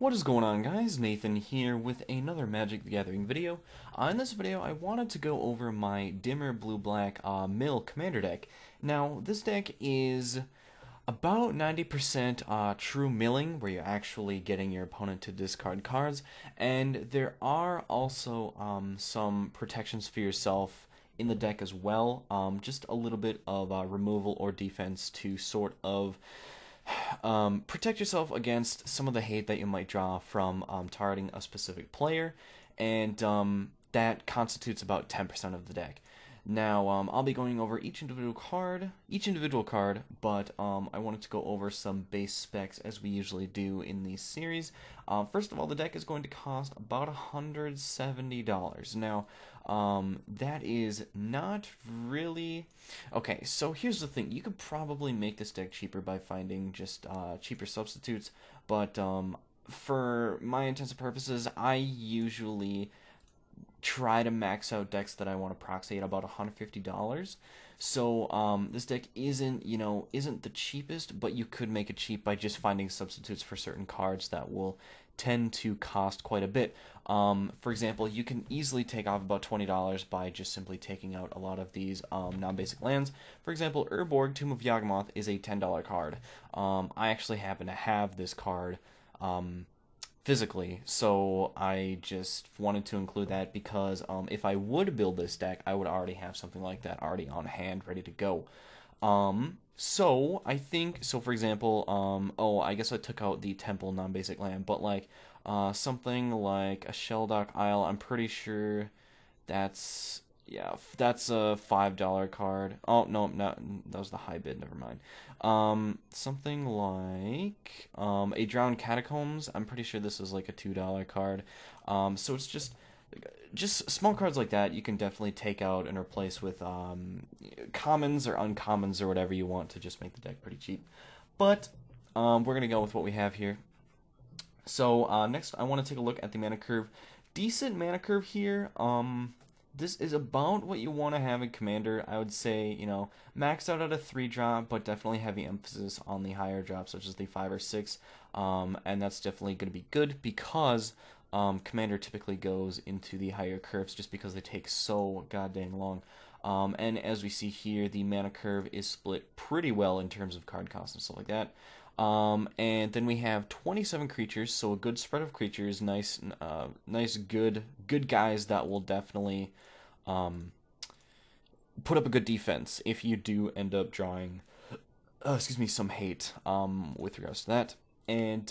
What is going on, guys? Nathan here with another Magic the Gathering video. In this video, I wanted to go over my dimmer blue-black mill commander deck. Now, this deck is about 90% true milling, where you're actually getting your opponent to discard cards, and there are also some protections for yourself in the deck as well. Just a little bit of removal or defense to sort of protect yourself against some of the hate that you might draw from targeting a specific player, and that constitutes about 10% of the deck. Now, I'll be going over each individual card, but I wanted to go over some base specs as we usually do in these series. First of all, the deck is going to cost about $170. Now, that is not really... Okay, so here's the thing. You could probably make this deck cheaper by finding just cheaper substitutes, but for my intents and purposes, I usually try to max out decks that I want to proxy at about $150. So this deck isn't the cheapest, but you could make it cheap by just finding substitutes for certain cards that will tend to cost quite a bit. For example, you can easily take off about $20 by just simply taking out a lot of these non-basic lands. For example, Urborg, Tomb of Yawgmoth is a $10 card. I actually happen to have this card physically, so I just wanted to include that because if I would build this deck, I would already have something like that already on hand, ready to go. So I think, so for example, oh, I guess I took out the Temple non-basic land, but like something like a Shelldock Isle, I'm pretty sure that's, yeah, that's a $5 card. Oh, no, that was the high bid, never mind. Something like a Drowned Catacombs, I'm pretty sure this is like a $2 card. So it's just small cards like that you can definitely take out and replace with commons or uncommons or whatever you want to just make the deck pretty cheap. But we're going to go with what we have here. So next I want to take a look at the mana curve. Decent mana curve here. This is about what you want to have in Commander. I would say, max out at a 3-drop, but definitely heavy emphasis on the higher drops, such as the 5 or 6. And that's definitely going to be good because Commander typically goes into the higher curves just because they take so goddamn long. And as we see here, the mana curve is split pretty well in terms of card cost and stuff like that. And then we have 27 creatures, so a good spread of creatures, nice, good guys that will definitely put up a good defense if you do end up drawing, some hate with regards to that. And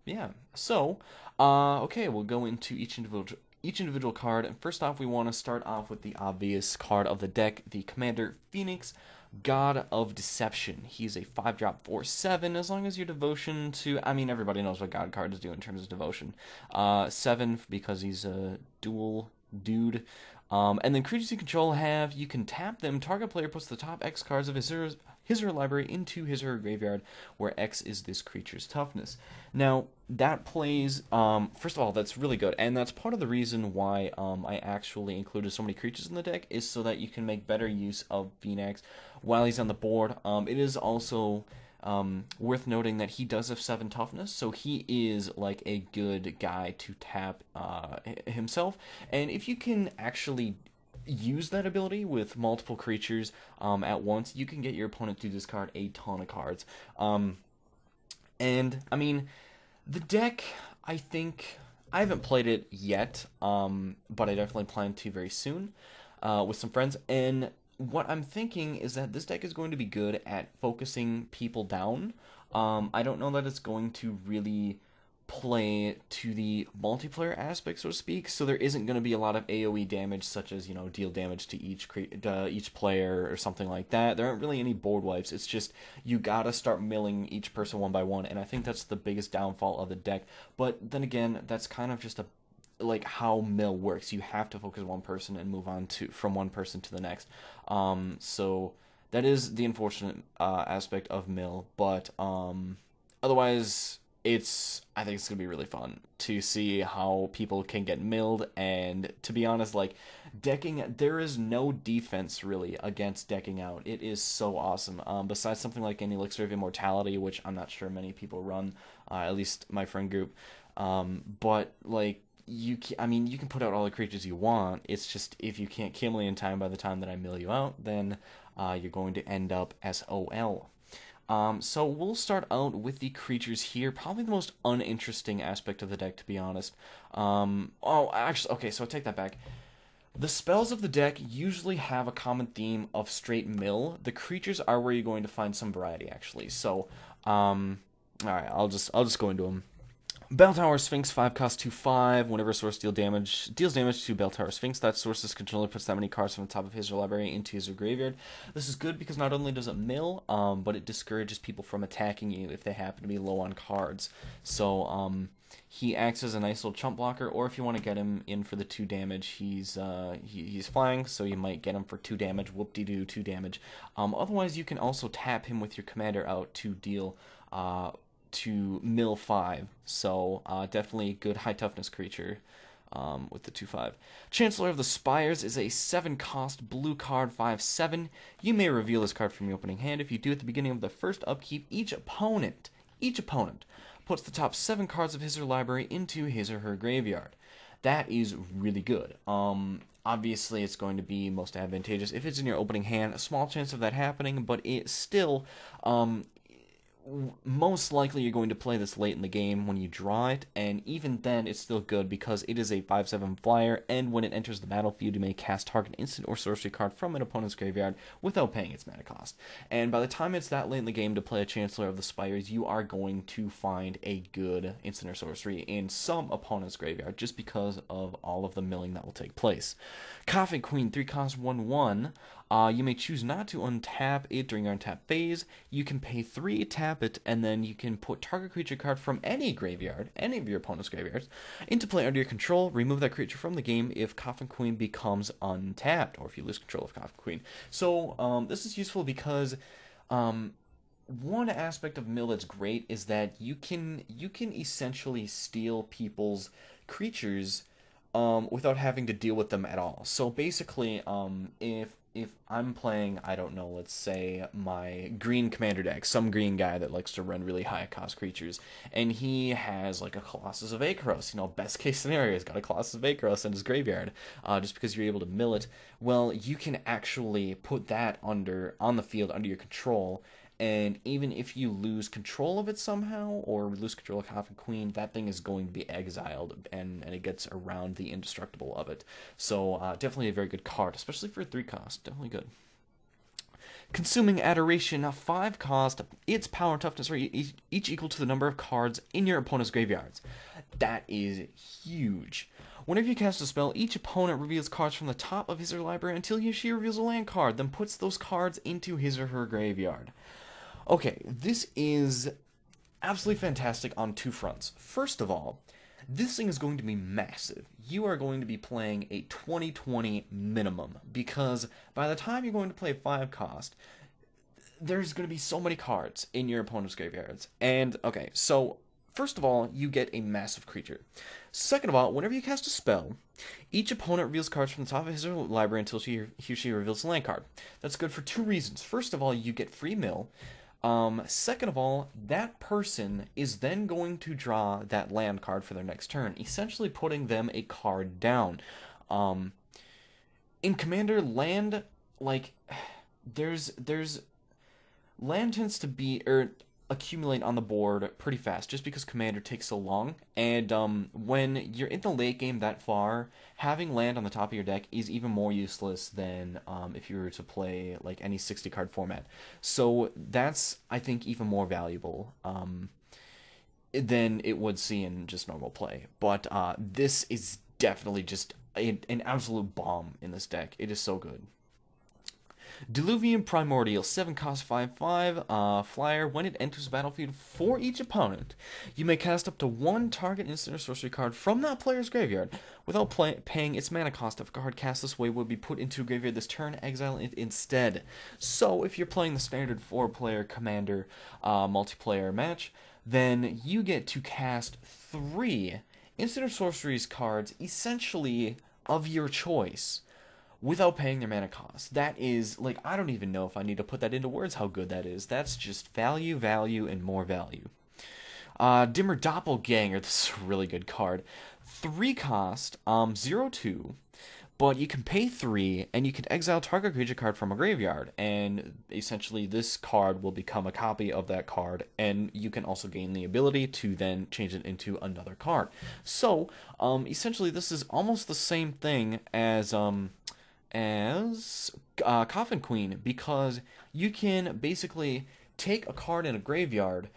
yeah, so okay, we'll go into each individual card. And first off, we want to start off with the obvious card of the deck, the Commander Phoenix, God of Deception. He's a 5-drop 4/7. As long as your devotion to, I mean, everybody knows what God cards do in terms of devotion. 7 because he's a dual dude. And then creatures you control you can tap them. Target player puts the top X cards of his or her library into his or her graveyard, where X is this creature's toughness. Now, that plays, first of all, that's really good, and that's part of the reason why I actually included so many creatures in the deck, is so that you can make better use of Phoenix while he's on the board. It is also worth noting that he does have 7 toughness, so he is like a good guy to tap himself, and if you can actually use that ability with multiple creatures at once, you can get your opponent to discard a ton of cards. And I mean, the deck, I think, I haven't played it yet, but I definitely plan to very soon with some friends. And what I'm thinking is that this deck is going to be good at focusing people down. I don't know that it's going to really play to the multiplayer aspect, so to speak, so there isn't going to be a lot of AoE damage, such as, deal damage to each player or something like that. There aren't really any board wipes. It's just you gotta start milling each person one by one, and I think that's the biggest downfall of the deck. But then again, that's kind of just like how mill works. You have to focus one person and move on from one person to the next. So that is the unfortunate aspect of mill, but otherwise, I think it's gonna be really fun to see how people can get milled. And to be honest, like, there is no defense really against decking out. It is so awesome. Besides something like an Elixir of Immortality, which I'm not sure many people run, at least my friend group. But like I mean, you can put out all the creatures you want. It's just if you can't kill me in time by the time that I mill you out, then you're going to end up SOL. So we'll start out with the creatures here. Probably the most uninteresting aspect of the deck, to be honest. Oh, actually, okay, so I take that back. The spells of the deck usually have a common theme of straight mill. The creatures are where you're going to find some variety, actually. So, all right, I'll just go into them. Bell Tower Sphinx 5 cost 2/5. Whenever a source deals damage to Bell Tower Sphinx, that source's controller puts that many cards from the top of his or library into his or graveyard. This is good because not only does it mill, but it discourages people from attacking you if they happen to be low on cards. So he acts as a nice little chump blocker, or if you want to get him in for the 2 damage, he's flying, so you might get him for 2 damage. Whoop-de-doo, 2 damage. Otherwise, you can also tap him with your commander out to deal to mill 5, so definitely a good high toughness creature with the 2/5. Chancellor of the Spires is a 7 cost blue card 5/7. You may reveal this card from your opening hand. If you do at the beginning of the first upkeep, each opponent puts the top 7 cards of his or her library into his or her graveyard. That is really good. Obviously, it's going to be most advantageous if it's in your opening hand. A small chance of that happening, but it still most likely you're going to play this late in the game when you draw it, and even then it's still good because it is a 5/7 flyer, and when it enters the battlefield you may cast target instant or sorcery card from an opponent's graveyard without paying its mana cost. And by the time it's that late in the game to play a Chancellor of the Spires, you are going to find a good instant or sorcery in some opponent's graveyard just because of all of the milling that will take place. Coffin Queen 3 cost 1/1. You may choose not to untap it during your untap phase. You can pay 3, tap it, and then you can put target creature card from any graveyard, any of your opponent's graveyards, into play under your control. Remove that creature from the game if Coffin Queen becomes untapped, or if you lose control of Coffin Queen. So this is useful because one aspect of mill that's great is that you can essentially steal people's creatures without having to deal with them at all. So basically, if I'm playing, I don't know, let's say my green commander deck, some green guy that likes to run really high cost creatures, and he has like a Colossus of Akaros, best case scenario, he's got a Colossus of Akaros in his graveyard, just because you're able to mill it. Well, you can actually put that on the field under your control, and even if you lose control of it somehow, or lose control of Coffin Queen, that thing is going to be exiled, and it gets around the indestructible of it. So definitely a very good card, especially for a 3 cost. Definitely good. Consuming Adoration, 5 cost, its power and toughness are each equal to the number of cards in your opponent's graveyards. That is huge. Whenever you cast a spell, each opponent reveals cards from the top of his or her library until he or she reveals a land card, then puts those cards into his or her graveyard. Okay, this is absolutely fantastic on 2 fronts. First of all, this thing is going to be massive. You are going to be playing a 20/20 minimum, because by the time you're going to play 5 cost, there's going to be so many cards in your opponent's graveyards. And, okay, so first of all, you get a massive creature. Second of all, whenever you cast a spell, each opponent reveals cards from the top of his or her library until he or she reveals a land card. That's good for 2 reasons. First of all, you get free mill. Second of all, that person is then going to draw that land card for their next turn, essentially putting them a card down. In Commander, land, like, there's land tends to be, accumulate on the board pretty fast, just because Commander takes so long, and when you're in the late game that far, having land on the top of your deck is even more useless than if you were to play like any 60 card format. So that's, I think, even more valuable than it would see in just normal play. But this is definitely just an absolute bomb in this deck. It is so good. Diluvian Primordial, 7 cost 5/5, flyer. When it enters the battlefield for each opponent, you may cast up to 1 target instant or sorcery card from that player's graveyard without paying its mana cost. If a card cast this way would be put into a graveyard this turn, exile it instead. So if you're playing the standard 4-player Commander multiplayer match, then you get to cast 3 instant or sorceries cards, essentially of your choice, without paying their mana cost. That is, like, I don't even know if I need to put that into words how good that is. That's just value, value, and more value. Dimmer Doppelganger, this is a really good card. 3 cost, 0/2, but you can pay 3, and you can exile target creature card from a graveyard, and essentially this card will become a copy of that card, and you can also gain the ability to then change it into another card. So, essentially this is almost the same thing as Coffin Queen, because you can basically take a card in a graveyard,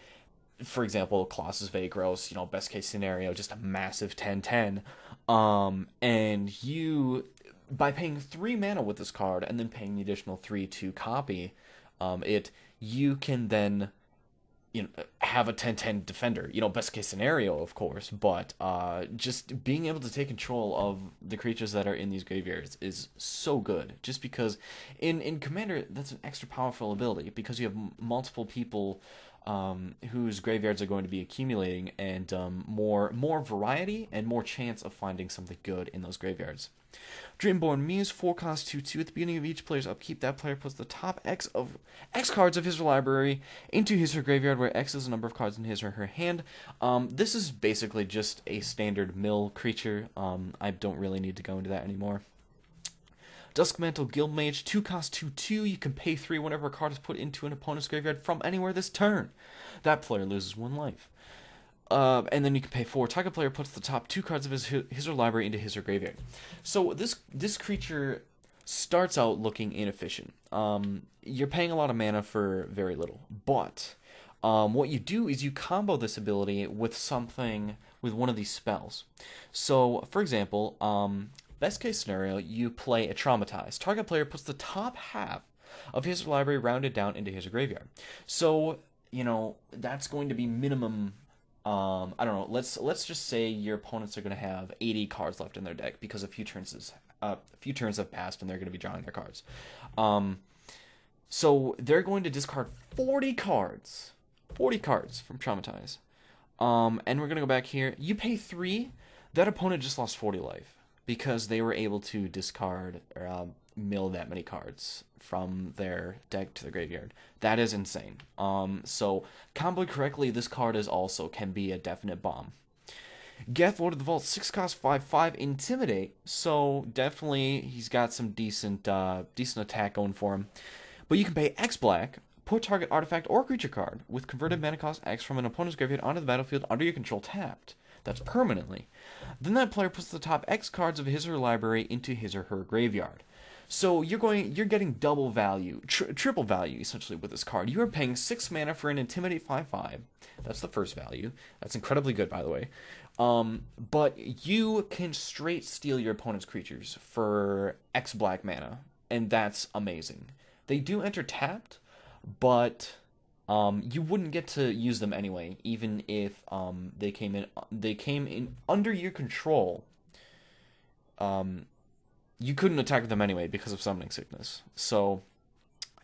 for example, Colossus Vagros, best case scenario, just a massive 10/10, and you, by paying 3 mana with this card, and then paying the additional 3 to copy it, you can then have a 10/10 defender, best case scenario, of course, but just being able to take control of the creatures that are in these graveyards is so good, just because in Commander, that's an extra powerful ability, because you have multiple people whose graveyards are going to be accumulating, and more variety and more chance of finding something good in those graveyards. Dreamborn Muse, 4 cost 2/2. At the beginning of each player's upkeep, that player puts the top X cards of his library into his or her graveyard, where X is the number of cards in his or her hand. This is basically just a standard mill creature. I don't really need to go into that anymore. Duskmantle Guild Mage, 2 cost 2/2. You can pay 3 whenever a card is put into an opponent's graveyard from anywhere this turn. That player loses 1 life. And then you can pay 4. Target player puts the top 2 cards of his or library into his or graveyard. So this creature starts out looking inefficient. You're paying a lot of mana for very little, but what you do is you combo this ability with one of these spells. So, for example, best case scenario, you play a Traumatize. Target player puts the top half of his library rounded down into his graveyard. So, that's going to be minimum. I don't know. Let's just say your opponents are going to have 80 cards left in their deck because a few turns have passed and they're going to be drawing their cards. So they're going to discard 40 cards from Traumatize. And we're going to go back here. You pay 3. That opponent just lost 40 life because they were able to discard or mill that many cards from their deck to the graveyard. That is insane. So comboed correctly, this card can be a definite bomb. Geth, Lord of the Vault, 6 cost 5/5, Intimidate. So definitely he's got some decent attack going for him. But you can pay X black, put target artifact or creature card with converted mana cost X from an opponent's graveyard onto the battlefield under your control tapped. That's permanently. Then that player puts the top X cards of his or her library into his or her graveyard. So you're getting double value, triple value essentially with this card. You are paying 6 mana for an Intimidate 5/5. That's the first value. That's incredibly good, by the way. But you can straight steal your opponent's creatures for X black mana, and that's amazing. They do enter tapped, but you wouldn't get to use them anyway, even if they came in under your control. You couldn't attack them anyway because of Summoning Sickness. So,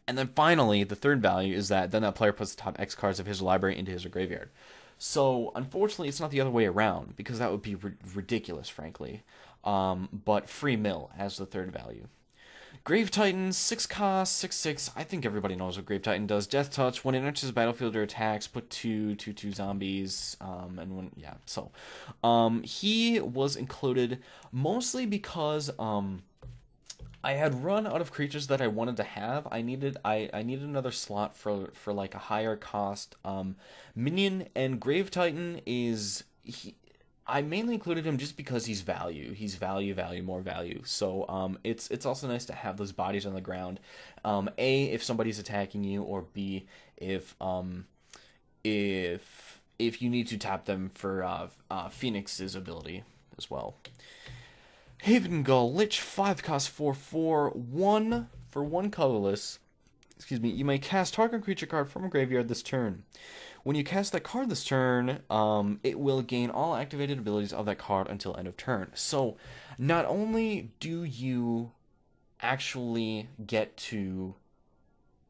and then finally, the third value is that then that player puts the top X cards of his library into his or graveyard. So, unfortunately, it's not the other way around, because that would be ridiculous, frankly. But free mill as the third value. Grave Titan, 6 cost, 6/6. I think everybody knows what Grave Titan does. Death Touch. When it enters the battlefield or attacks, put 2/2 zombies. He was included mostly because I had run out of creatures that I wanted to have. I needed another slot for like a higher cost minion, and Grave Titan I mainly included him just because he's value. He's value, more value. So it's also nice to have those bodies on the ground. A, if somebody's attacking you, or B, if you need to tap them for Phoenix's ability as well. Haven Gull Lich, 5 cost 4/4, 1 for 1 colorless. Excuse me. You may cast target creature card from a graveyard this turn. When you cast that card this turn, it will gain all activated abilities of that card until end of turn. So, not only do you actually get to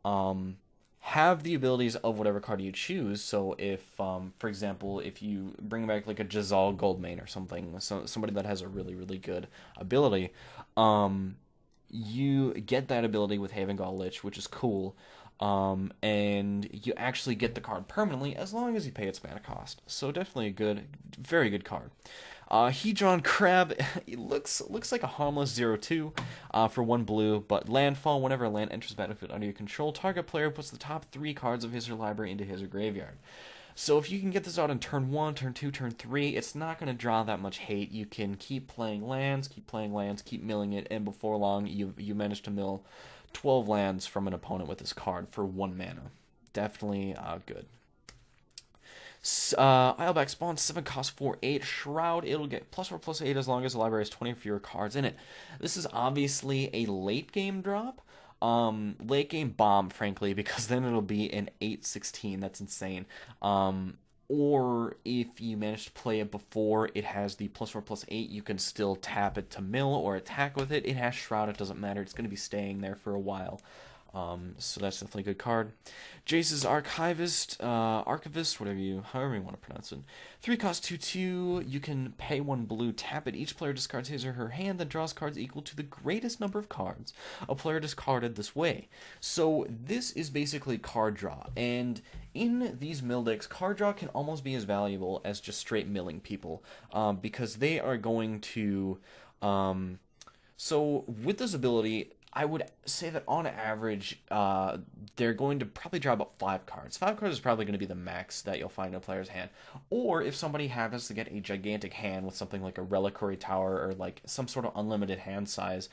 have the abilities of whatever card you choose. So if, for example, if you bring back like a Jazal Goldmane or something, somebody that has a really, really good ability, you get that ability with Haven Gull Lich, which is cool. and you actually get the card permanently as long as you pay its mana cost. So definitely a good, very good card. Hedron Crab, it looks like a harmless 0/2 for 1 blue, but landfall, whenever a land enters the battlefield under your control, target player puts the top 3 cards of his or library into his or graveyard. So if you can get this out in turn 1, turn 2, turn 3, it's not going to draw that much hate. You can keep playing lands, keep milling it, and before long you manage to mill 12 lands from an opponent with this card for 1 mana. Definitely good. Isleback Spawn, 7 cost 4/8. Shroud, it'll get +4/+8 as long as the library has 20 or fewer cards in it. This is obviously a late game drop. Late game bomb, frankly, because then it'll be an 8/16. That's insane. Or if you manage to play it before it has the +4/+8, you can still tap it to mill or attack with it. It has Shroud, it doesn't matter. It's going to be staying there for a while. So that's definitely a good card. Jace's Archivist, however you want to pronounce it. 3 cost 2/2. You can pay 1 blue, tap it. Each player discards his or her hand, then draws cards equal to the greatest number of cards a player discarded this way. So this is basically card draw, and in these mill decks, card draw can almost be as valuable as just straight milling people, because they are going to. So with this ability, I would say that on average, they're going to probably draw about 5 cards. 5 cards is probably going to be the max that you'll find in a player's hand. Or if somebody happens to get a gigantic hand with something like a Reliquary Tower or like some sort of unlimited hand size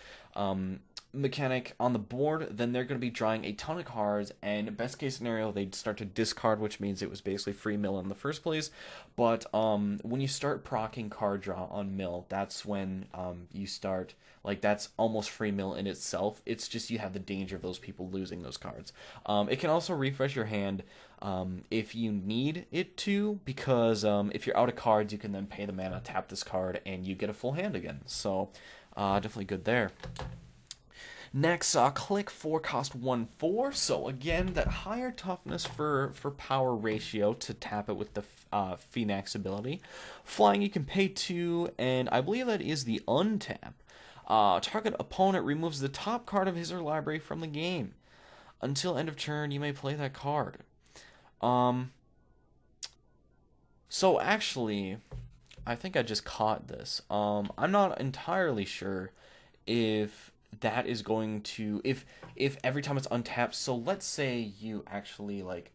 mechanic on the board, then they're going to be drawing a ton of cards, and best case scenario, they'd start to discard, which means it was basically free mill in the first place. But when you start proccing card draw on mill, that's when you start, like, that's almost free mill in itself. It's just you have the danger of those people losing those cards. It can also refresh your hand if you need it to, because if you're out of cards, you can then pay the mana, tap this card, and you get a full hand again. So definitely good there. Next, click 4 cost 1/4. So again, that higher toughness for power ratio to tap it with the Phoenix ability. Flying, you can pay 2, and I believe that is the untap. Target opponent removes the top card of his or library from the game. Until end of turn, you may play that card. So actually, I think I just caught this. I'm not entirely sure if that is going to, if every time it's untapped. So let's say you actually, like,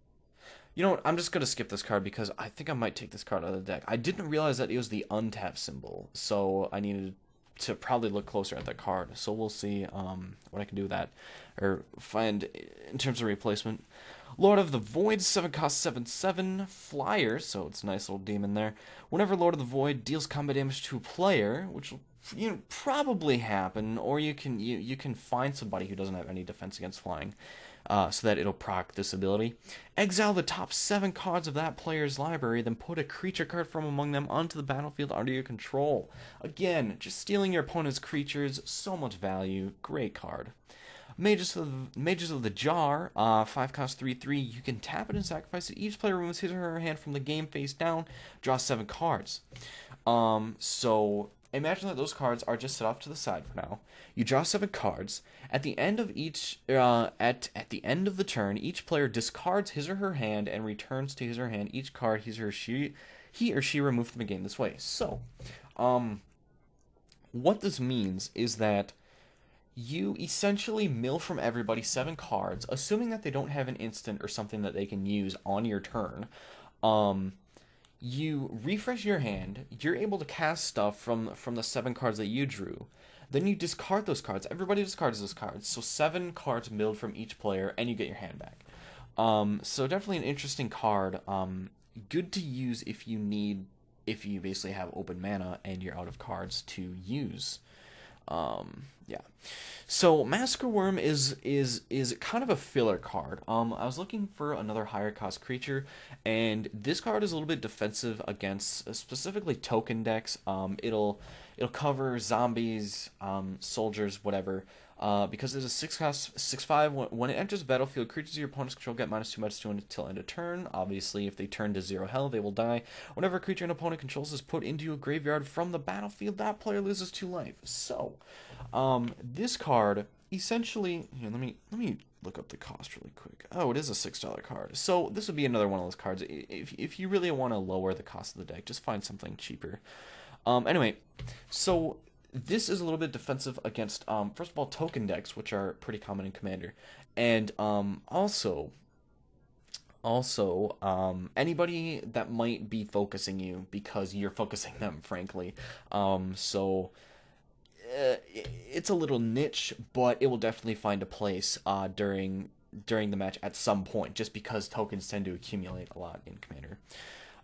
you know what, I'm just gonna skip this card because I think I might take this card out of the deck. I didn't realize that it was the untap symbol, so I needed to probably look closer at that card. So we'll see what I can do with that, or find in terms of replacement. Lord of the Void, 7 cost 7/7. Flyer, so it's a nice little demon there. Whenever Lord of the Void deals combat damage to a player, which will probably happen, or you can find somebody who doesn't have any defense against flying, so that it'll proc this ability. Exile the top 7 cards of that player's library, then put a creature card from among them onto the battlefield under your control. Again, just stealing your opponent's creatures, so much value, great card. Mages of the Jar, 5 cost 3/3. You can tap it and sacrifice it. Each player removes his or her hand from the game face down, draw 7 cards. So imagine that those cards are just set off to the side for now. You draw 7 cards. At the end of each at the end of the turn, each player discards his or her hand and returns to his or her hand each card he or she removed from the game this way. So, what this means is that you essentially mill from everybody 7 cards, assuming that they don't have an instant or something that they can use on your turn. You refresh your hand, you're able to cast stuff from the 7 cards that you drew. Then you discard those cards. Everybody discards those cards. So 7 cards milled from each player, and you get your hand back. So definitely an interesting card. Good to use if you basically have open mana and you're out of cards to use. Yeah. So Massacre Worm is kind of a filler card. I was looking for another higher cost creature, and this card is a little bit defensive against specifically token decks. It'll cover zombies, soldiers, whatever. Because it's a 6 cost 6/5. When it enters the battlefield, creatures your opponent's control get -2/-2 until end of turn. Obviously, if they turn to 0 health, they will die. Whenever a creature an opponent controls is put into a graveyard from the battlefield, that player loses 2 life. So, this card essentially, here, let me look up the cost really quick. Oh, it is a $6 card. So this would be another one of those cards. If you really want to lower the cost of the deck, just find something cheaper. Anyway, so this is a little bit defensive against, first of all, token decks, which are pretty common in Commander, and anybody that might be focusing you because you're focusing them, frankly. So it's a little niche, but it will definitely find a place during the match at some point, just because tokens tend to accumulate a lot in Commander.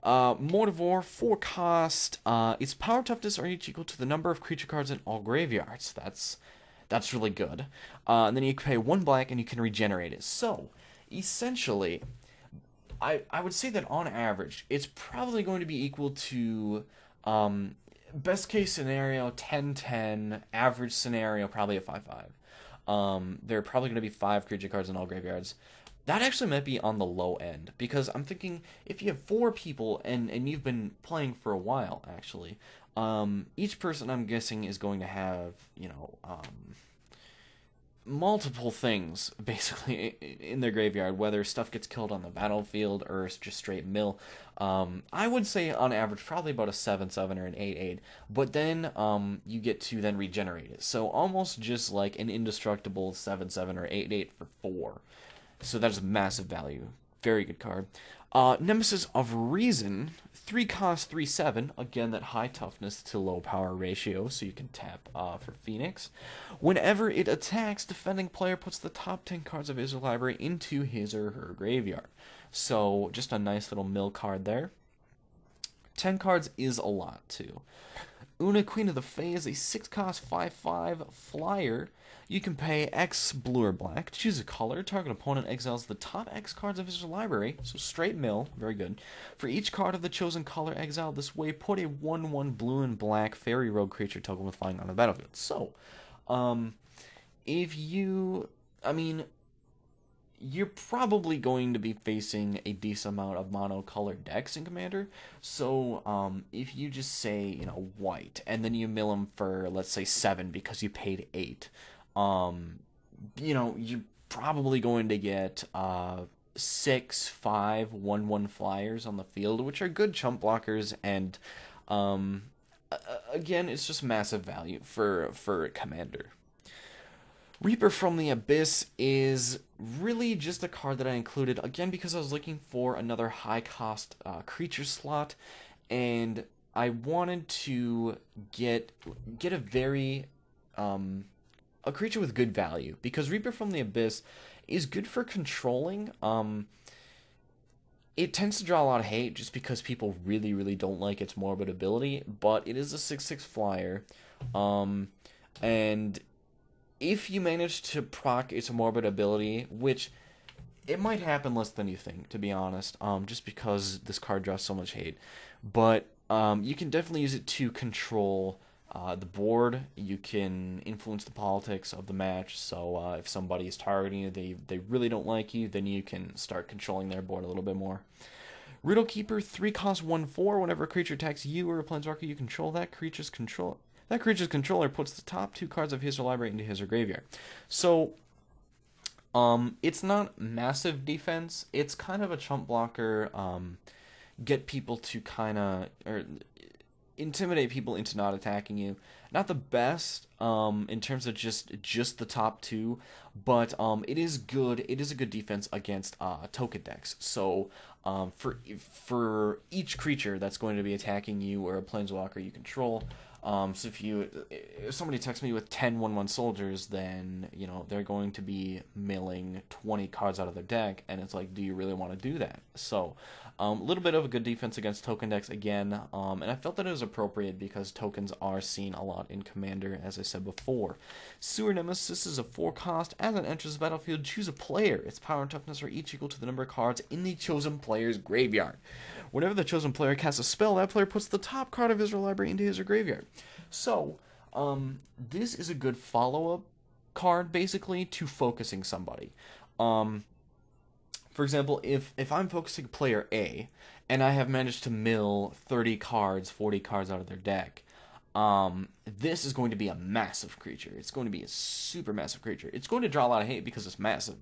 Mortivore, 4 cost. Its power toughness are each equal to the number of creature cards in all graveyards. That's really good. And then you can pay 1 black and you can regenerate it. So, essentially, I would say that on average, it's probably going to be equal to, best case scenario, 10-10. Average scenario, probably a 5-5. There are probably going to be 5 creature cards in all graveyards. That actually might be on the low end, because I'm thinking if you have 4 people and you've been playing for a while, actually, each person, I'm guessing, is going to have, multiple things, basically, in their graveyard, whether stuff gets killed on the battlefield or it's just straight mill. I would say, on average, probably about a 7-7 or an 8-8, but then you get to then regenerate it. So almost just like an indestructible 7-7 or 8-8 for 4. So that is massive value. Very good card. Nemesis of Reason, 3 cost, 3/7. Again, that high toughness to low power ratio, so you can tap for Phoenix. Whenever it attacks, defending player puts the top 10 cards of his library into his or her graveyard. So just a nice little mill card there. 10 cards is a lot, too. Una, Queen of the Fae, is a 6 cost, 5/5 flyer. You can pay X blue or black, choose a color, target opponent exiles the top X cards of his library, so straight mill, very good. For each card of the chosen color exiled this way, put a 1/1 blue and black fairy rogue creature token with flying on the battlefield. So, if you, you're probably going to be facing a decent amount of monocolored decks in Commander. So, if you just say, white, and then you mill them for, let's say, 7 because you paid 8, you're probably going to get 6, 5, 1/1 flyers on the field, which are good chump blockers, and again, it's just massive value for Commander. Reaper from the Abyss is really just a card that I included, again, because I was looking for another high-cost creature slot, and I wanted to get a very, a creature with good value, because Reaper from the Abyss is good for controlling. It tends to draw a lot of hate just because people really, really don't like its morbid ability, but it is a 6/6 flyer, and if you manage to proc its morbid ability, which it might happen less than you think, to be honest, just because this card draws so much hate, but you can definitely use it to control the board. You can influence the politics of the match, so if somebody is targeting you, they really don't like you, then you can start controlling their board a little bit more. Riddle Keeper, 3 cost, 1/4. Whenever a creature attacks you or a planeswalker you control, that creature's controller puts the top 2 cards of his or library into his or graveyard. So, it's not massive defense. It's kind of a chump blocker, get people to or intimidate people into not attacking you. Not the best, in terms of just the top 2, but, it is good. It is a good defense against, token decks. So, for each creature that's going to be attacking you or a planeswalker you control, so if somebody attacks me with 10 1/1 soldiers, then, they're going to be milling 20 cards out of their deck, and it's like, do you really want to do that? So, a little bit of a good defense against token decks again, and I felt that it was appropriate because tokens are seen a lot in Commander, as I said before. Sewer Nemesis is a 4 cost. As it enters the battlefield, choose a player. Its power and toughness are each equal to the number of cards in the chosen player's graveyard. Whenever the chosen player casts a spell, that player puts the top card of his or library into his or graveyard. So, this is a good follow-up card, basically, to focusing somebody. For example, if I'm focusing player A, and I have managed to mill 30 cards, 40 cards out of their deck, this is going to be a massive creature. It's going to be a super massive creature. It's going to draw a lot of hate because it's massive.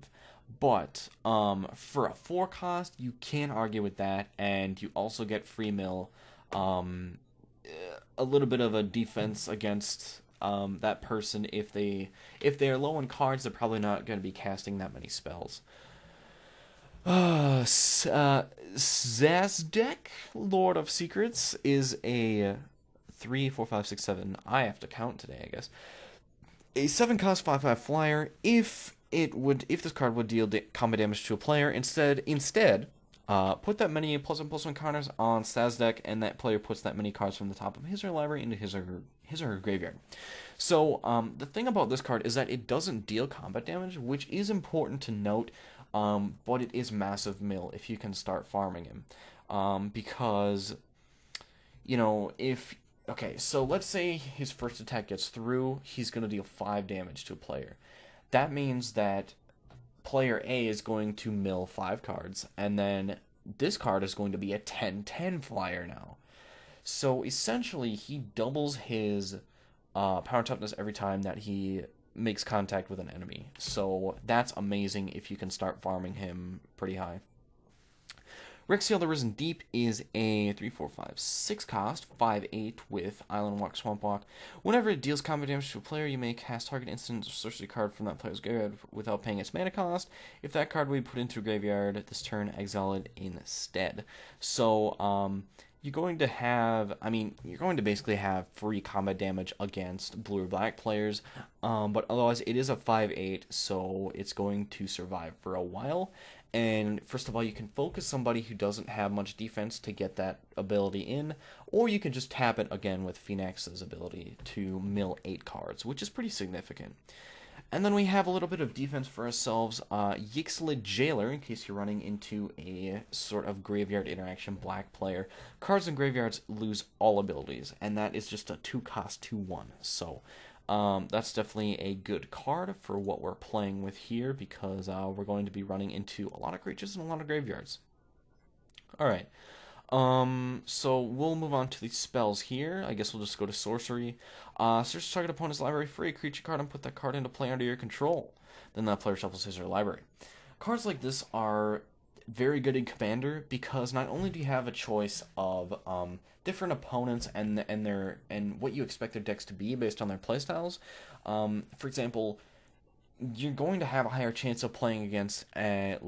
But for a 4 cost, you can't argue with that, and you also get free mill, a little bit of a defense against that person. If they're low on cards, they're probably not going to be casting that many spells. Zazdek, Lord of Secrets, is a 3, 4, 5, 6, 7. I have to count today, I guess. A 7 cost 5/5 flyer. If this card would deal combat damage to a player, instead, put that many +1/+1 counters on Zazdek, and that player puts that many cards from the top of his or her library into his or her graveyard. So the thing about this card is that it doesn't deal combat damage, which is important to note. But it is massive mill if you can start farming him. Because, okay, so let's say his first attack gets through, he's going to deal 5 damage to a player. That means that player A is going to mill 5 cards, and then this card is going to be a 10/10 flyer now. So essentially, he doubles his power toughness every time that he makes contact with an enemy. So that's amazing if you can start farming him pretty high. Rexiel the Risen Deep is a 3, 4, 5, 6 cost, 5/8 with Island Walk, Swamp Walk. Whenever it deals combat damage to a player, you may cast target instant or sorcery card from that player's graveyard without paying its mana cost. If that card will be put into a graveyard this turn, exile it instead. So, you're going to basically have free combat damage against blue or black players, but otherwise it is a 5/8, so it's going to survive for a while. And first of all, you can focus somebody who doesn't have much defense to get that ability in, or you can just tap it again with Phoenix's ability to mill 8 cards, which is pretty significant. And then we have a little bit of defense for ourselves. Yixlid Jailer, in case you're running into a sort of graveyard interaction black player. Cards in graveyards lose all abilities, and that is just a 2 cost 2/1. So that's definitely a good card for what we're playing with here, because we're going to be running into a lot of creatures and a lot of graveyards. Alright. So we'll move on to the spells here. I guess we'll just go to sorcery. Search target opponent's library for a creature card and put that card into play under your control. Then that player shuffles his or her library. Cards like this are very good in Commander because not only do you have a choice of different opponents and what you expect their decks to be based on their playstyles. For example, you're going to have a higher chance of playing against a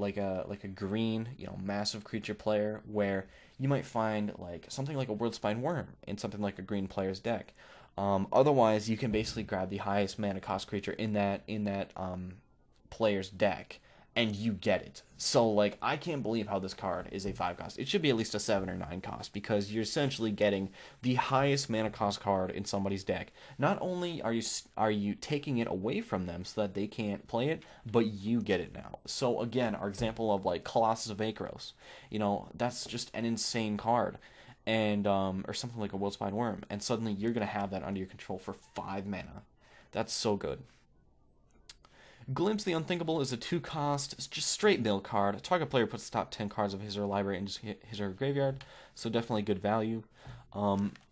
green, massive creature player, where you might find something like a Worldspine Worm in something like a green player's deck. Otherwise, you can basically grab the highest mana cost creature in that player's deck, and you get it. So, I can't believe how this card is a 5 cost. It should be at least a 7 or 9 cost, because you're essentially getting the highest mana cost card in somebody's deck. Not only are you taking it away from them so that they can't play it, but you get it now. So, again, our example of, Colossus of Akros. That's just an insane card. And, or something like a Worldspine Worm. And suddenly you're going to have that under your control for 5 mana. That's so good. Glimpse the Unthinkable is a 2 cost, it's just straight mill card. A target player puts the top 10 cards of his or her library into his or her graveyard, so definitely good value.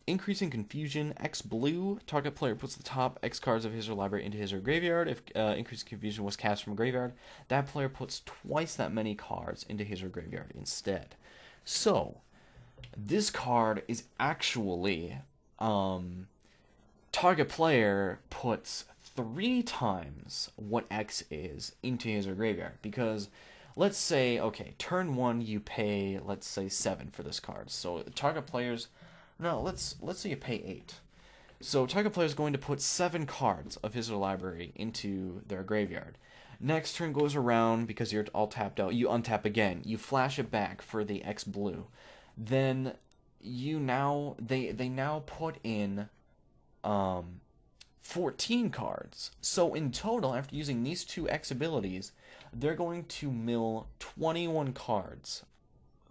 Increasing Confusion, X blue. Target player puts the top X cards of his or her library into his or her graveyard. If Increasing Confusion was cast from a graveyard, that player puts twice that many cards into his or her graveyard instead. So, this card is actually, target player puts 3 times what X is into his or her graveyard, because let's say, okay, turn 1 you pay, let's say 7 for this card. So target players, no, let's say you pay 8. So target player is going to put 7 cards of his or her library into their graveyard. Next turn goes around, because you're all tapped out, you untap again, you flash it back for the X blue. Then they now put in 14 cards. So in total, after using these 2 X abilities, they're going to mill 21 cards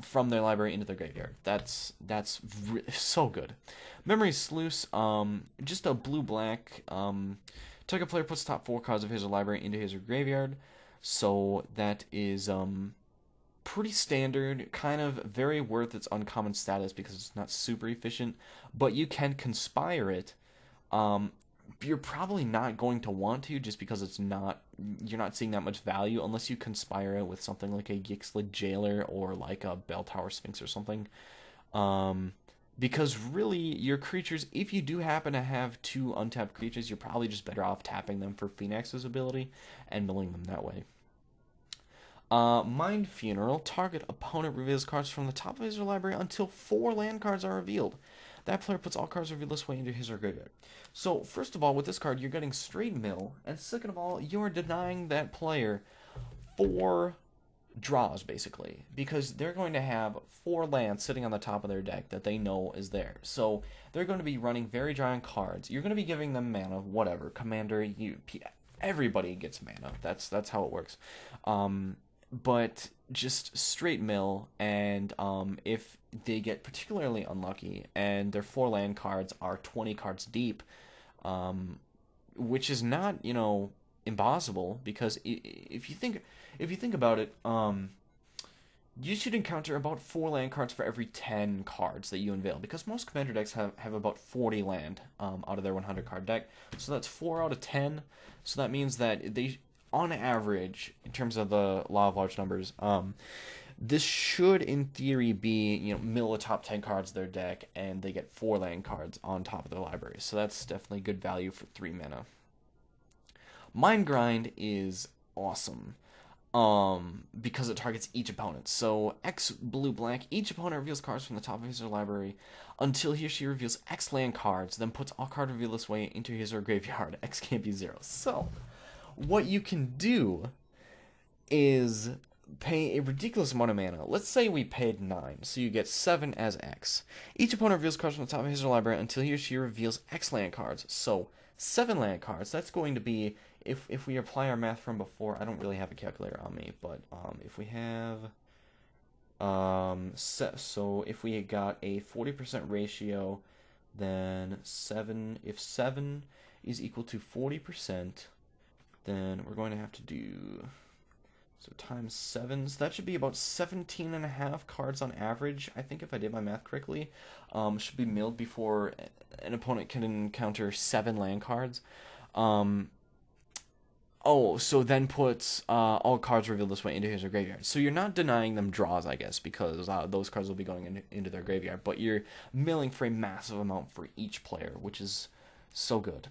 from their library into their graveyard. That's so good. Memory Sluice, just a blue-black. Target player puts top 4 cards of his or library into his or graveyard. So that is pretty standard, kind of very worth its uncommon status because it's not super efficient, but you can conspire it You're probably not going to want to, just because you're not seeing that much value unless you conspire it with something like a Gixlid Jailer or like a Bell Tower Sphinx or something. Um, because really, your creatures, if you do happen to have two untapped creatures, you're probably just better off tapping them for Phoenix's ability and milling them that way. Mind Funeral. Target opponent reveals cards from the top of his or library until 4 land cards are revealed. That player puts all cards revealed this way into his or graveyard. So, first of all, with this card, you're getting straight mill, and second of all, you're denying that player 4 draws, basically, because they're going to have 4 lands sitting on the top of their deck that they know is there. So, they're going to be running very giant cards. You're going to be giving them mana, whatever. Commander, everybody gets mana. That's how it works. But just straight mill, and if they get particularly unlucky and their 4 land cards are 20 cards deep, which is not, impossible, because if you think about it, you should encounter about 4 land cards for every 10 cards that you unveil, because most commander decks have about 40 land out of their 100 card deck, so that's 4 out of 10. So that means that they, on average, in terms of the law of large numbers, this should, in theory, be, mill the top 10 cards of their deck, and they get 4 land cards on top of their library. So that's definitely good value for 3 mana. Mind Grind is awesome, because it targets each opponent. So X blue-black, each opponent reveals cards from the top of his or library until he or she reveals X land cards, then puts all card reveal this way into his or graveyard. X can't be 0. So what you can do is pay a ridiculous amount of mana. Let's say we paid 9, so you get 7 as X. Each opponent reveals cards from the top of his or library until he or she reveals X land cards. So 7 land cards, that's going to be, if we apply our math from before, I don't really have a calculator on me, but if we have, so if we got a 40% ratio, then if 7 is equal to 40%, then we're going to have to do, so times 7, so that should be about 17.5 cards on average, I think, if I did my math correctly, should be milled before an opponent can encounter 7 land cards. So then puts all cards revealed this way into his or graveyard. So you're not denying them draws, I guess, because those cards will be going into their graveyard, but you're milling for a massive amount for each player, which is so good.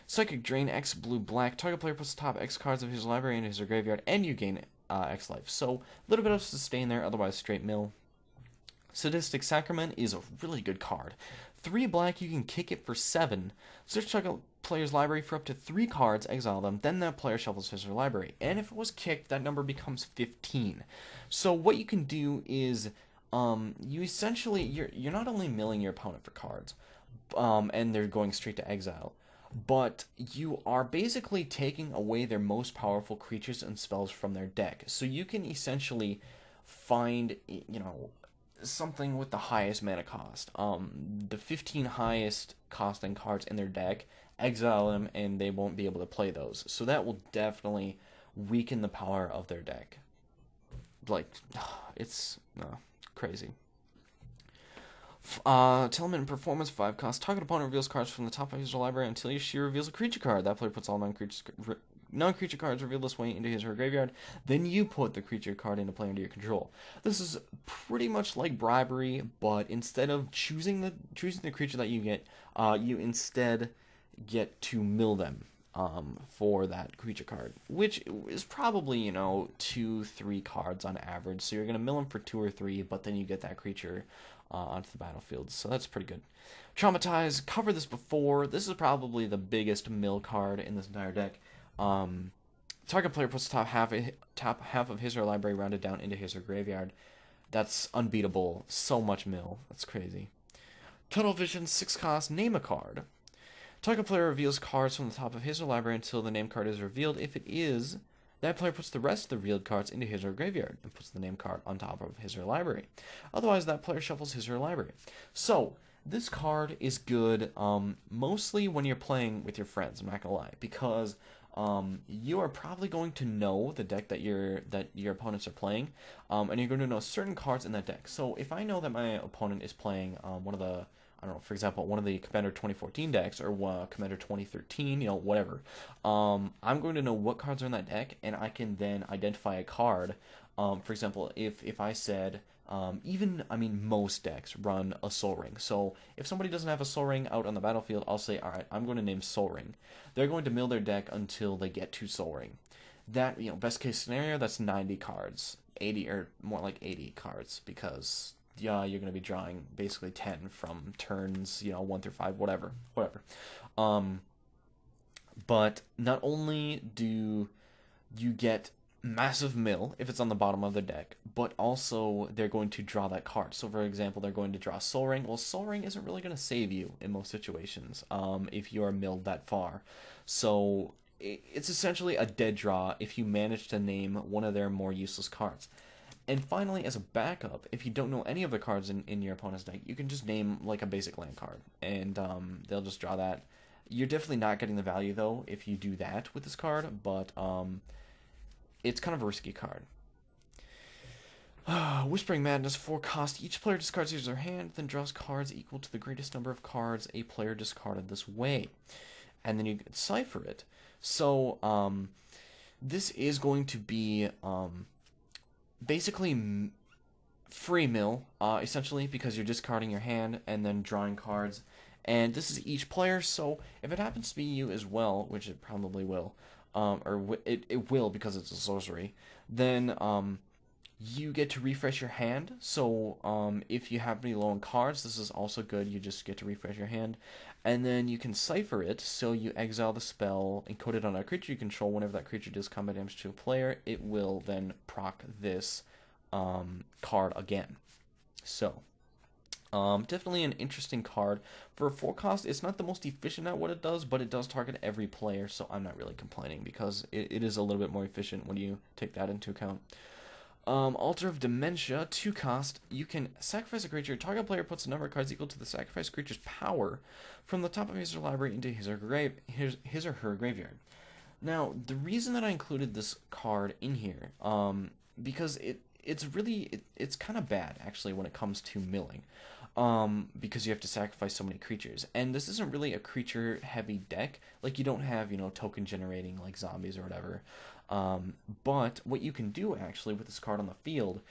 Psychic Drain, X blue-black. Target player puts the top X cards of his library into his or graveyard, and you gain X life. So a little bit of sustain there, otherwise straight mill. Sadistic Sacrament is a really good card. 3 black, you can kick it for 7. Search target player's library for up to 3 cards, exile them, then that player shuffles his or her library. And if it was kicked, that number becomes 15. So what you can do is, you essentially, you're not only milling your opponent for cards, and they're going straight to exile, but you are basically taking away their most powerful creatures and spells from their deck. So you can essentially find, something with the highest mana cost, the 15 highest costing cards in their deck, exile them, and they won't be able to play those. So that will definitely weaken the power of their deck. Like, it's crazy. Telement and Performance 5 cost. Target opponent reveals cards from the top of his library until he or she reveals a creature card. That player puts all non-creature cards revealed this way into his or her graveyard. Then you put the creature card into play under your control. This is pretty much like Bribery, but instead of choosing the creature that you get, you instead get to mill them for that creature card, which is probably 2-3 cards on average. So you're gonna mill them for 2 or 3, but then you get that creature onto the battlefield, so that's pretty good. Traumatize, covered this before. This is probably the biggest mill card in this entire deck. Target player puts the top half of his or her library rounded down into his or graveyard. That's unbeatable. So much mill. That's crazy. Tunnel Vision, 6 cost, name a card. Target player reveals cards from the top of his or library until the name card is revealed. If it is, that player puts the rest of the revealed cards into his or her graveyard and puts the name card on top of his or her library. Otherwise, that player shuffles his or her library. So, this card is good mostly when you're playing with your friends, I'm not gonna lie, because you are probably going to know the deck that your opponents are playing, and you're going to know certain cards in that deck. So if I know that my opponent is playing one of the I don't know, for example, one of the Commander 2014 decks or Commander 2013, whatever. I'm going to know what cards are in that deck, and I can then identify a card. For example, if I said, most decks run a Soul Ring. So if somebody doesn't have a Soul Ring out on the battlefield, I'll say, all right, I'm going to name Soul Ring. They're going to mill their deck until they get to Soul Ring. That, best case scenario, that's 90 cards. 80, or more like 80 cards, because you're going to be drawing basically 10 from turns, 1 through 5, whatever. But not only do you get massive mill if it's on the bottom of the deck, but also they're going to draw that card. So for example, they're going to draw Soul Ring. Well, Soul Ring isn't really going to save you in most situations if you are milled that far. So it's essentially a dead draw if you manage to name one of their more useless cards. And finally, as a backup, if you don't know any of the cards in your opponent's deck, you can just name like a basic land card, and they'll just draw that. You're definitely not getting the value, though, if you do that with this card, but it's kind of a risky card. Whispering Madness, 4 cost. Each player discards their hand, then draws cards equal to the greatest number of cards a player discarded this way. And then you can cipher it. So, this is going to be basically free mill, essentially, because you're discarding your hand and then drawing cards. And this is each player, so if it happens to be you as well, which it probably will, it will because it's a sorcery, then you get to refresh your hand. So if you happen to be low on cards, this is also good. You just get to refresh your hand. And then you can cipher it, so you exile the spell, encode it on a creature you control. Whenever that creature does combat damage to a player, it will then proc this card again. So, definitely an interesting card. For a 4 cost, it's not the most efficient at what it does, but it does target every player, so I'm not really complaining, because it is a little bit more efficient when you take that into account. Altar of Dementia, 2 cost. You can sacrifice a creature. Target player puts a number of cards equal to the sacrificed creature's power from the top of his or library into his or her graveyard. Now, the reason that I included this card in here, because it's kind of bad, actually, when it comes to milling. Because you have to sacrifice so many creatures. And this isn't really a creature-heavy deck. Like, you don't have, token generating, like zombies or whatever. But what you can do, actually, with this card on the field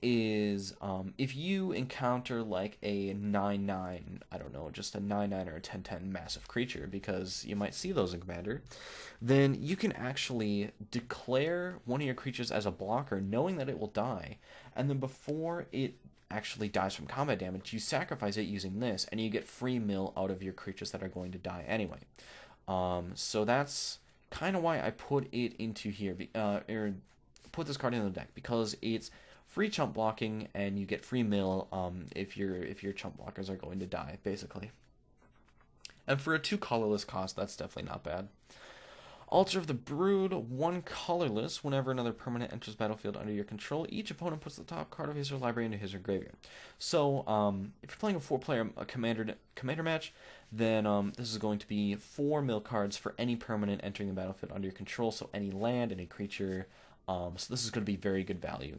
is, if you encounter, like, a 9/9, I don't know, just a 9/9 or a 10/10 massive creature, because you might see those in Commander, then you can actually declare one of your creatures as a blocker, knowing that it will die, and then before it actually dies from combat damage, you sacrifice it using this, and you get free mill out of your creatures that are going to die anyway. So that's kind of why I put it into here, or put this card in the deck, because it's free chump blocking, and you get free mill if your chump blockers are going to die, basically. And for a 2 colorless cost, that's definitely not bad. Altar of the Brood, 1 colorless. Whenever another permanent enters battlefield under your control, each opponent puts the top card of his or library into his or graveyard. So, if you're playing a 4-player commander match, then this is going to be 4 mill cards for any permanent entering the battlefield under your control. So any land, any creature. So this is going to be very good value.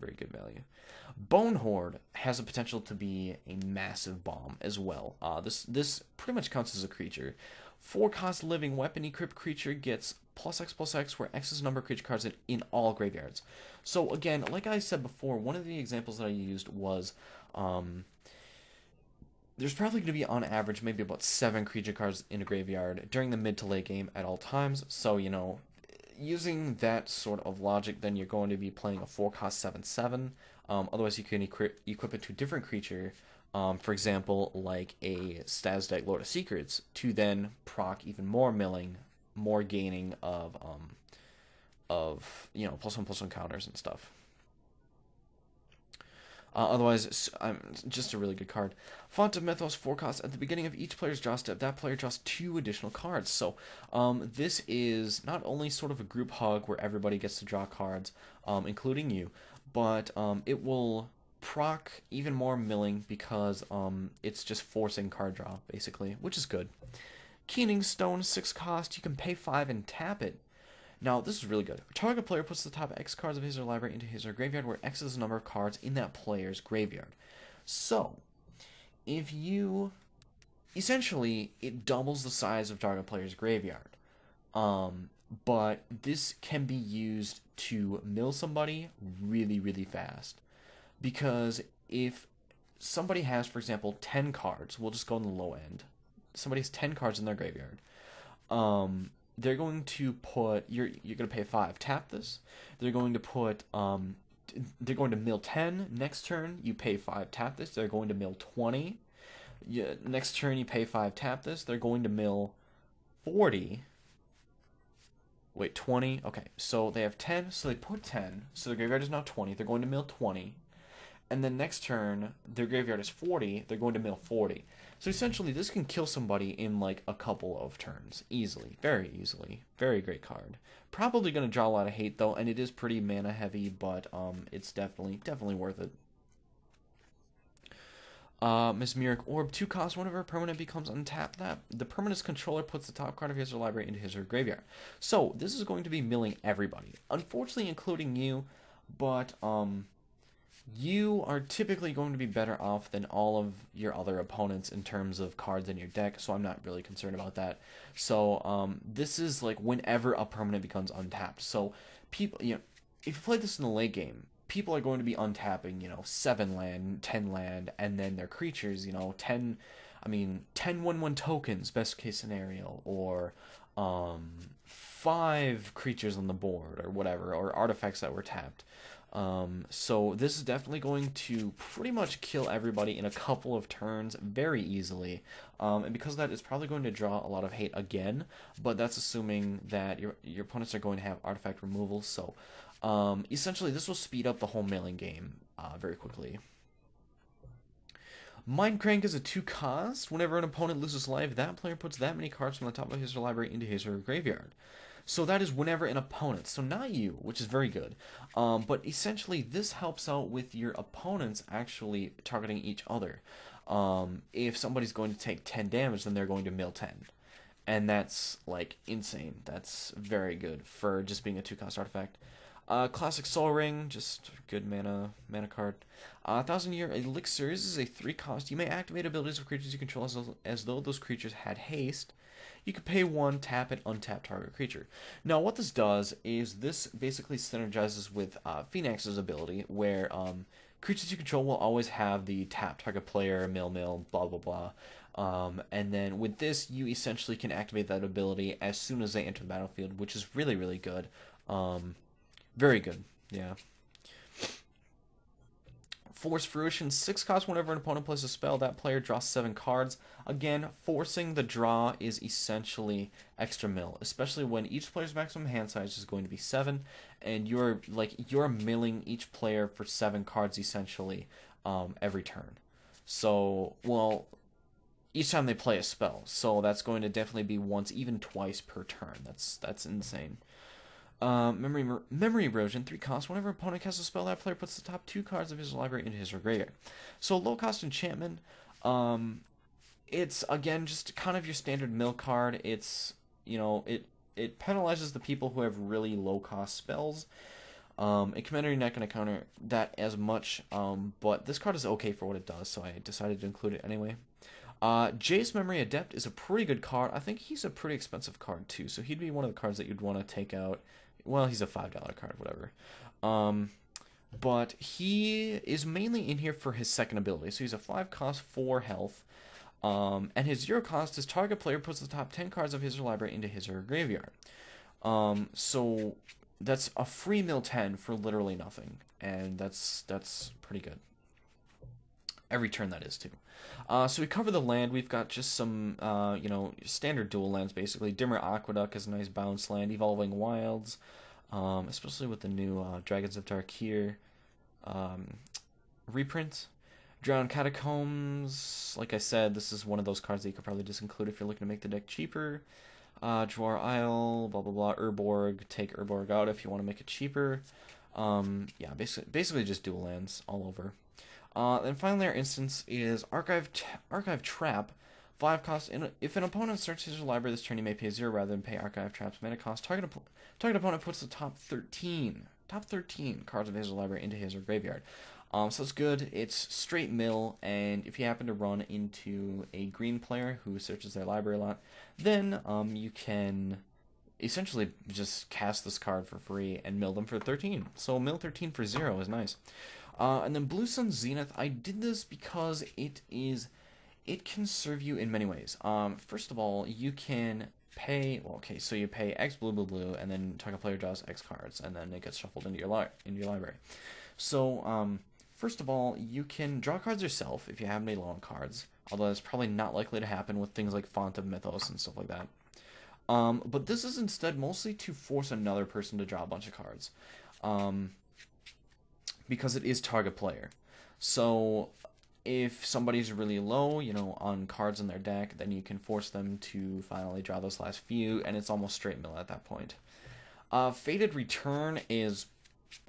Very good value. Bone Horde has the potential to be a massive bomb as well. This pretty much counts as a creature. 4 cost living weapon equipped creature gets +X/+X, where X is the number of creature cards in all graveyards. So again, like I said before, one of the examples that I used was there's probably going to be on average maybe about 7 creature cards in a graveyard during the mid to late game at all times. So using that sort of logic, then you're going to be playing a 4 cost 7/7. Otherwise, you can equip it to a different creature. For example, like a Staz deck Lord of Secrets, to then proc even more milling, more gaining of +1/+1 counters and stuff. Otherwise, just a really good card. Font of Mythos, 4 costs. At the beginning of each player's draw step, that player draws 2 additional cards. So, this is not only sort of a group hug where everybody gets to draw cards, including you, but it will proc even more milling because it's just forcing card draw, basically, which is good. Keening Stone, 6 cost. You can pay 5 and tap it. Now, this is really good. Target player puts the top X cards of his or library into his or graveyard, where X is the number of cards in that player's graveyard. So, if you essentially it doubles the size of target player's graveyard. But this can be used to mill somebody really, really fast. Because if somebody has, for example, 10 cards, we'll just go on the low end. Somebody has 10 cards in their graveyard. They're going to put, you're going to pay 5, tap this. They're going to put, they're going to mill 10. Next turn, you pay 5, tap this. They're going to mill 20. Next turn, you pay 5, tap this. They're going to mill 40. Wait, 20? Okay, so they have 10, so they put 10. So their graveyard is now 20. They're going to mill 20. And then next turn, their graveyard is 40. They're going to mill 40. So essentially, this can kill somebody in like a couple of turns. Easily. Very easily. Very great card. Probably going to draw a lot of hate, though, and it is pretty mana heavy, but it's definitely worth it. Mesmeric Orb, 2 cost. Whenever a permanent becomes untapped, that the permanent's controller puts the top card of his or library into his or her graveyard. So this is going to be milling everybody, unfortunately, including you. But you are typically going to be better off than all of your other opponents in terms of cards in your deck. So I'm not really concerned about that. So this is like whenever a permanent becomes untapped. So people, if you play this in the late game, people are going to be untapping, 7 land, 10 land, and then their creatures, 10 1/1 tokens, best case scenario, or 5 creatures on the board, or whatever, or artifacts that were tapped. So this is definitely going to pretty much kill everybody in a couple of turns very easily. And because of that, it's probably going to draw a lot of hate again, but that's assuming that your opponents are going to have artifact removal. So essentially, this will speed up the whole milling game very quickly. Mind Crank is a 2 cost. Whenever an opponent loses life, that player puts that many cards from the top of his or library into his or her graveyard. So that is whenever an opponent, so not you, which is very good. But essentially, this helps out with your opponents actually targeting each other. If somebody's going to take 10 damage, then they're going to mill 10. And that's, like, insane. That's very good for just being a 2-cost artifact. Classic Soul Ring, just good mana card. 1,000-Year Elixir is a 3-cost. You may activate abilities of creatures you control as though those creatures had haste. You can pay 1, tap it, untap target creature. Now, what this does is this basically synergizes with Phoenix's ability, where creatures you control will always have the tap target player, mill, blah, blah, blah. And then with this, you essentially can activate that ability as soon as they enter the battlefield, which is really, really good. Very good, yeah. Force Fruition, 6 cost. Whenever an opponent plays a spell, that player draws 7 cards. Again, forcing the draw is essentially extra mill, especially when each player's maximum hand size is going to be 7, and you're milling each player for 7 cards essentially every turn. So, well, each time they play a spell. So that's going to definitely be once, even twice per turn. That's insane. Memory Erosion, 3 cost. Whenever an opponent casts a spell, that player puts the top 2 cards of his library into his or graveyard. So low cost enchantment. It's again just kind of your standard mill card. It's it penalizes the people who have really low cost spells. In Commander, you're not going to counter that as much. But this card is okay for what it does, so I decided to include it anyway. Jace Memory Adept is a pretty good card. I think he's a pretty expensive card too, so he'd be one of the cards that you'd want to take out. Well, he's a $5 card, whatever. But he is mainly in here for his second ability. So he's a 5 cost, 4 health. And his 0 cost is target player puts the top 10 cards of his or library into his or her graveyard. So that's a free mill 10 for literally nothing. And that's pretty good. Every turn that is too. So we cover the land. We've got just some, standard dual lands basically. Dimmer Aqueduct is a nice bounce land. Evolving Wilds, especially with the new Dragons of Tarkir reprint. Drowned Catacombs. Like I said, this is one of those cards that you could probably just include if you're looking to make the deck cheaper. Drawer Isle, blah blah blah. Urborg. Take Urborg out if you want to make it cheaper. Yeah, basically just dual lands all over. And finally, our instance is Archive Trap, 5 cost. If an opponent starts his library this turn, you may pay 0 rather than pay Archive Trap's mana cost. Target opponent puts the top 13 cards of his library into his or graveyard. So it's good. It's straight mill, and if you happen to run into a green player who searches their library a lot, then you can essentially just cast this card for free and mill them for 13. So mill 13 for 0 is nice. And then Blue Sun Zenith, I did this because it can serve you in many ways. First of all, you can pay, well, okay, so you pay X blue blue blue, and then target player draws X cards, and then it gets shuffled into your library. So, first of all, you can draw cards yourself if you have any long cards, although that's probably not likely to happen with things like Font of Mythos and stuff like that. But this is instead mostly to force another person to draw a bunch of cards, because it is target player. So if somebody's really low, on cards in their deck, then you can force them to finally draw those last few, and it's almost straight mill at that point. Fated Return is,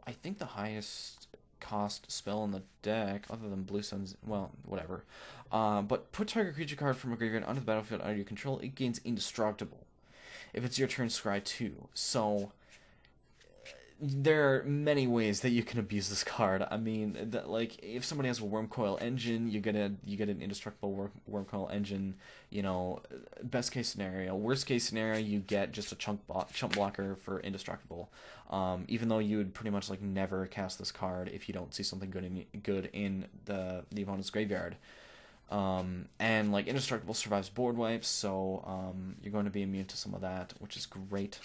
I think, the highest cost spell in the deck, other than Blue Sun's, well, whatever. But put target creature card from a graveyard onto the battlefield under your control, it gains indestructible. If it's your turn, scry 2. So there are many ways that you can abuse this card. I mean, like, if somebody has a Wormcoil Engine, you get an indestructible Wormcoil Engine. Best case scenario. Worst case scenario, you get just a chump blocker for indestructible. Even though you would pretty much like never cast this card if you don't see something good in the opponent's graveyard. And like indestructible survives board wipes, so you're going to be immune to some of that, which is great.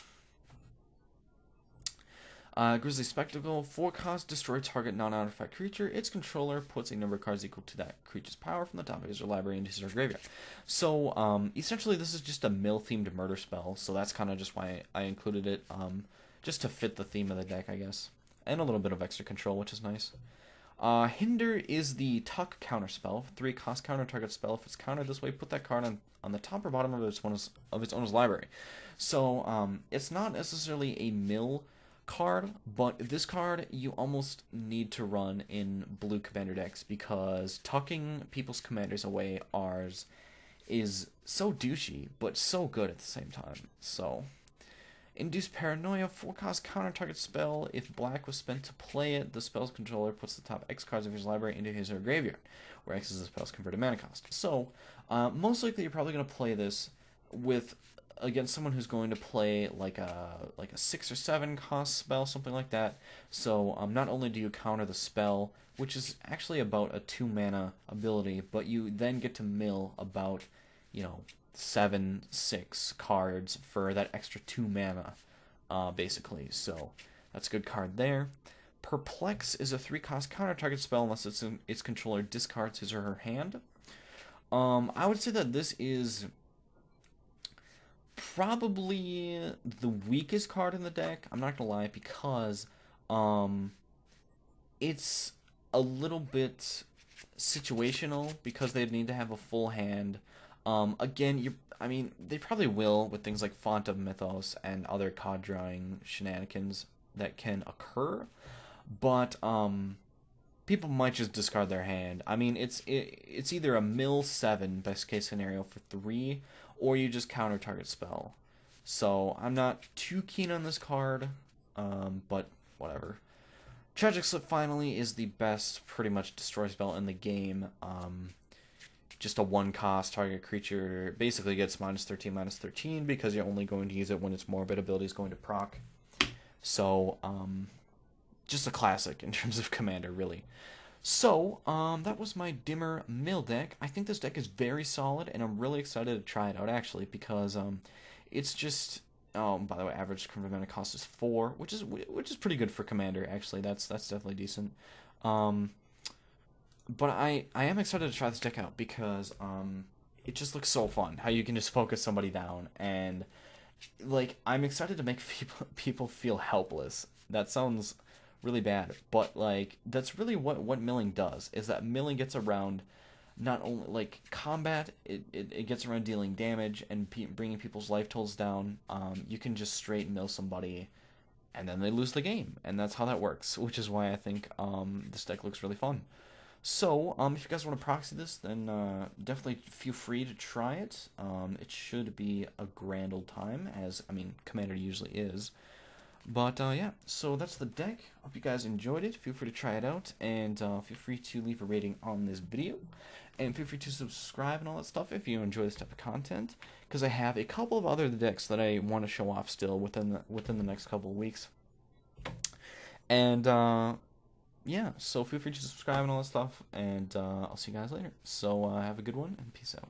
Grisly Spectacle, 4-cost, destroy target non-artifact creature. Its controller puts a number of cards equal to that creature's power from the top of his library into his graveyard. So, essentially this is just a mill-themed murder spell, so that's kind of just why I included it, just to fit the theme of the deck, I guess. And a little bit of extra control, which is nice. Hinder is the Tuck counter spell. 3-cost counter target spell. If it's countered this way, put that card on the top or bottom of its owner's library. So, it's not necessarily a mill card, but this card you almost need to run in blue commander decks, because tucking people's commanders away is so douchey, but so good at the same time. So, Induce Paranoia, 4-cost counter target spell. If black was spent to play it, the spell's controller puts the top X cards of his library into his or her graveyard, where X is the spell's converted mana cost. So, most likely you're probably going to play this against someone who's going to play like a 6 or 7 cost spell, something like that. So not only do you counter the spell, which is actually about a 2 mana ability, but you then get to mill about 7-6 cards for that extra 2 mana, basically. So that's a good card there. Perplex is a 3-cost counter target spell unless its controller discards his or her hand. I would say that this is probably the weakest card in the deck. I'm not gonna lie, because it's a little bit situational, because they'd need to have a full hand. Again, they probably will with things like Font of Mythos and other card drawing shenanigans that can occur, but people might just discard their hand. I mean, it's either a mill 7 best case scenario for 3, or you just counter target spell. So I'm not too keen on this card, but whatever. Tragic Slip finally is the best pretty much destroy spell in the game. Just a 1-cost target creature basically gets -13/-13 because you're only going to use it when its morbid ability is going to proc. So just a classic in terms of commander, really. So, that was my Dimmer Mill deck. I think this deck is very solid, and I'm really excited to try it out, actually, because, it's just, by the way, average converted mana cost is 4, which is pretty good for Commander, actually. That's definitely decent. But I am excited to try this deck out, because, it just looks so fun, how you can just focus somebody down, and, like, I'm excited to make people feel helpless. That sounds really bad, but like that's really what milling does, is that milling gets around not only like combat, it gets around dealing damage and bringing people's life totals down. You can just straight mill somebody and then they lose the game, and that's how that works, which is why I think this deck looks really fun. So if you guys want to proxy this, then definitely feel free to try it. It should be a grand old time, as Commander usually is. But yeah, so that's the deck. Hope you guys enjoyed it. Feel free to try it out, and feel free to leave a rating on this video, and feel free to subscribe and all that stuff if you enjoy this type of content, because I have a couple of other decks that I want to show off still within the next couple of weeks. And yeah, so feel free to subscribe and all that stuff, and I'll see you guys later. So have a good one, and peace out.